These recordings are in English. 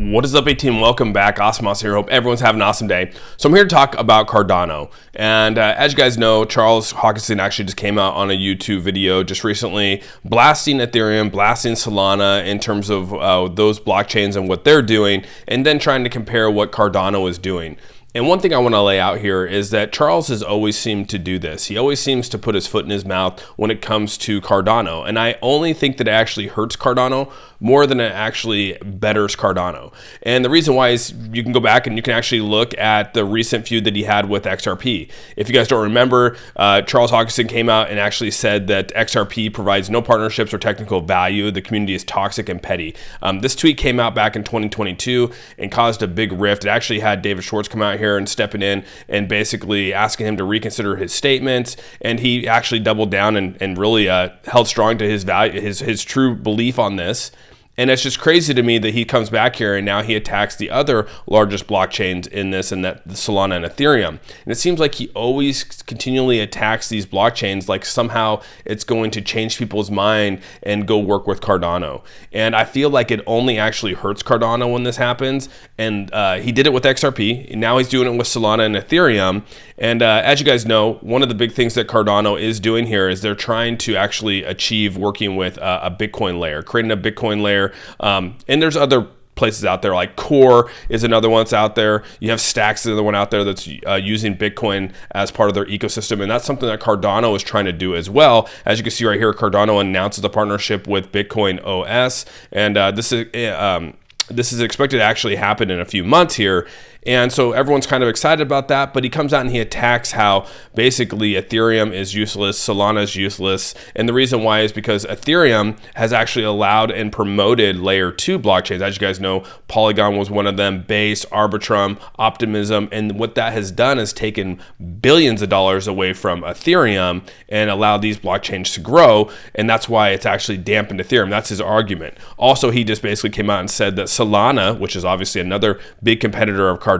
What is up, team? Welcome back. AuzSOME here. Hope everyone's having an awesome day. So I'm here to talk about Cardano. And as you guys know, Charles Hoskinson actually just came out on a YouTube video just recently blasting Ethereum, blasting Solana in terms of those blockchains and what they're doing, and then trying to compare what Cardano is doing. And one thing I want to lay out here is that Charles has always seemed to do this. He always seems to put his foot in his mouth when it comes to Cardano. And I only think that it actually hurts Cardano more than it actually betters Cardano. And the reason why is you can go back and you can actually look at the recent feud that he had with XRP. If you guys don't remember, Charles Hoskinson came out and actually said that XRP provides no partnerships or technical value. The community is toxic and petty. This tweet came out back in 2022 and caused a big rift. It actually had David Schwartz come out here and stepping in and basically asking him to reconsider his statements, and he actually doubled down and really held strong to his value, his true belief on this. And it's just crazy to me that he comes back here and now he attacks the other largest blockchains in this, and that Solana and Ethereum. And it seems like he always continually attacks these blockchains like somehow it's going to change people's mind and go work with Cardano. And I feel like it only actually hurts Cardano when this happens. And he did it with XRP. And now he's doing it with Solana and Ethereum. And as you guys know, one of the big things that Cardano is doing here is they're trying to actually achieve working with a Bitcoin layer, creating a Bitcoin layer. And there's other places out there, like Core is another one that's out there. You have Stacks is another one out there that's using Bitcoin as part of their ecosystem, and that's something that Cardano is trying to do as well. As you can see right here, Cardano announces a partnership with Bitcoin OS, and this is expected to actually happen in a few months here. And so everyone's kind of excited about that, but he comes out and he attacks how basically Ethereum is useless, Solana is useless. And the reason why is because Ethereum has actually allowed and promoted layer 2 blockchains. As you guys know, Polygon was one of them, Base, Arbitrum, Optimism. And what that has done is taken billions of dollars away from Ethereum and allowed these blockchains to grow. And that's why it's actually dampened Ethereum. That's his argument. Also, he just basically came out and said that Solana, which is obviously another big competitor of Cardano,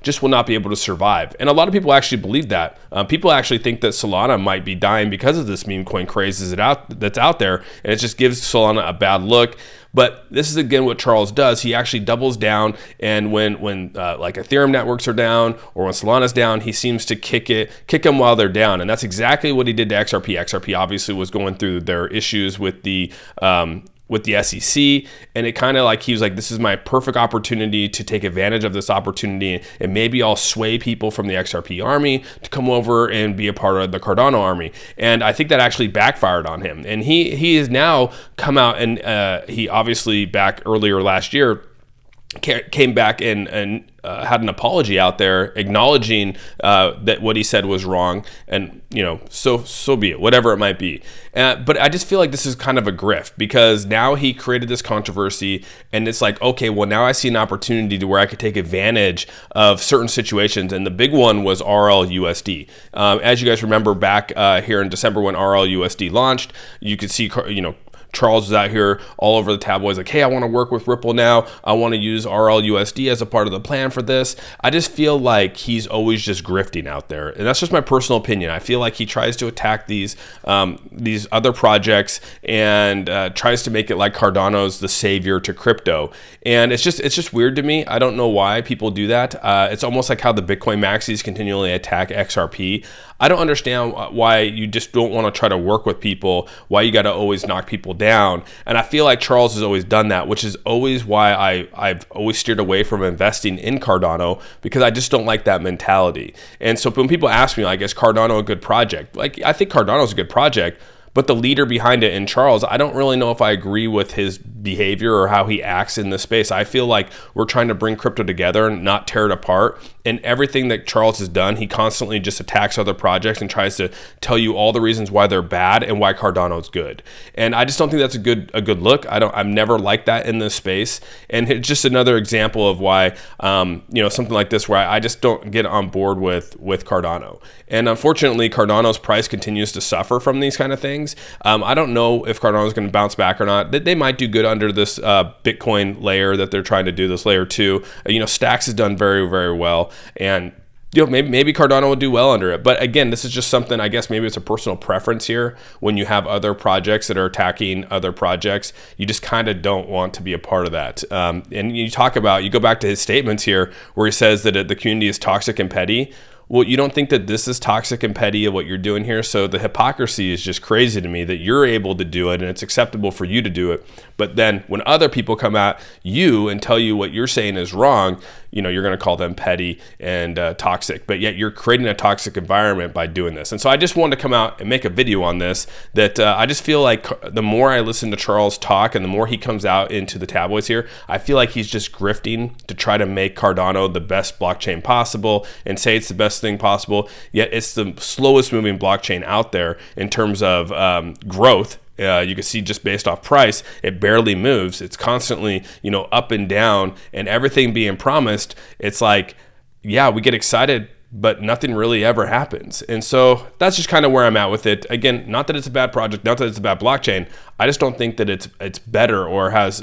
just will not be able to survive. And a lot of people actually believe that. People actually think that Solana might be dying because of this meme coin craze that's out there, and it just gives Solana a bad look. But this is again what Charles does. He actually doubles down, and when like Ethereum networks are down or when Solana's down, he seems to kick them while they're down, and that's exactly what he did to XRP. XRP obviously was going through their issues with the SEC, and it kind of like he was like, this is my perfect opportunity to take advantage of this opportunity, and maybe I'll sway people from the XRP army to come over and be a part of the Cardano army. And I think that actually backfired on him, and he has now come out and he obviously back earlier last year came back and had an apology out there acknowledging that what he said was wrong, and so be it, whatever it might be. But I just feel like this is kind of a grift, because now he created this controversy, and it's like, okay, well, now I see an opportunity to where I could take advantage of certain situations, and the big one was RLUSD. As you guys remember back here in December when RLUSD launched, you could see Charles was out here all over the tabloids like, hey, I want to work with Ripple now. I want to use RLUSD as a part of the plan for this. I just feel like he's always just grifting out there. And that's just my personal opinion. I feel like he tries to attack these other projects and tries to make it like Cardano's the savior to crypto. And it's just weird to me. I don't know why people do that. It's almost like how the Bitcoin maxis continually attack XRP. I don't understand why you just don't want to try to work with people, why you got to always knock people down. And I feel like Charles has always done that, which is always why I've always steered away from investing in Cardano, because I just don't like that mentality. And so when people ask me, like, is Cardano a good project? Like, I think Cardano's a good project, but the leader behind it in Charles, I don't really know if I agree with his behavior or how he acts in this space. I feel like we're trying to bring crypto together and not tear it apart. And everything that Charles has done, he constantly just attacks other projects and tries to tell you all the reasons why they're bad and why Cardano's good. And I just don't think that's a good look. I've never liked that in this space. And it's just another example of why something like this where I just don't get on board with Cardano. And unfortunately, Cardano's price continues to suffer from these kind of things. I don't know if Cardano is going to bounce back or not. They might do good under this Bitcoin layer that they're trying to do, this layer 2. Stacks has done very, very well. And maybe Cardano will do well under it. But again, this is just something, I guess maybe it's a personal preference here. When you have other projects that are attacking other projects, you just kind of don't want to be a part of that. And you go back to his statements here where he says that the community is toxic and petty. Well, you don't think that this is toxic and petty of what you're doing here? So the hypocrisy is just crazy to me that you're able to do it and it's acceptable for you to do it. But then when other people come at you and tell you what you're saying is wrong, you're going to call them petty and toxic. But yet you're creating a toxic environment by doing this. And so I just wanted to come out and make a video on this, that I just feel like the more I listen to Charles talk and the more he comes out into the tabloids here, I feel like he's just grifting to try to make Cardano the best blockchain possible and say it's the best thing possible. Yet it's the slowest moving blockchain out there in terms of growth. You can see just based off price, it barely moves. It's constantly, up and down, and everything being promised. It's like, yeah, we get excited, but nothing really ever happens. And so that's just kind of where I'm at with it. Again, not that it's a bad project, not that it's a bad blockchain. I just don't think that it's better or has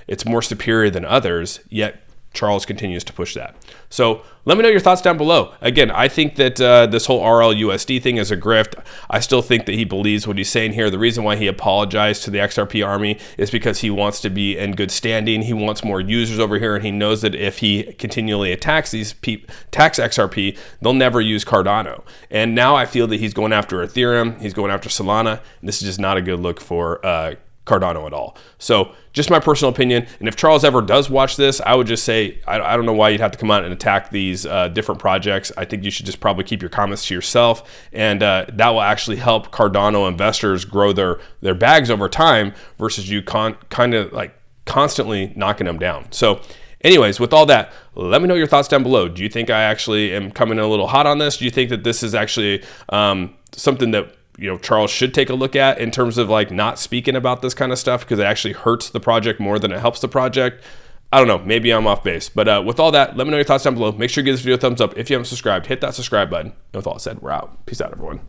it's more superior than others. Yet Charles continues to push that. So let me know your thoughts down below. Again, I think that this whole RLUSD thing is a grift. I still think that he believes what he's saying here. The reason why he apologized to the XRP army is because he wants to be in good standing. He wants more users over here, and he knows that if he continually attacks XRP, they'll never use Cardano. And now I feel that he's going after Ethereum, he's going after Solana. This is just not a good look for Cardano at all. So just my personal opinion. And if Charles ever does watch this, I would just say, I don't know why you'd have to come out and attack these different projects. I think you should just probably keep your comments to yourself. And that will actually help Cardano investors grow their bags over time versus you kind of like constantly knocking them down. So anyways, with all that, let me know your thoughts down below. Do you think I actually am coming in a little hot on this? Do you think that this is actually something that Charles should take a look at in terms of like not speaking about this kind of stuff because it actually hurts the project more than it helps the project? I don't know, maybe I'm off base. But with all that, let me know your thoughts down below. Make sure you give this video a thumbs up. If you haven't subscribed, hit that subscribe button. And with all that said, we're out. Peace out, everyone.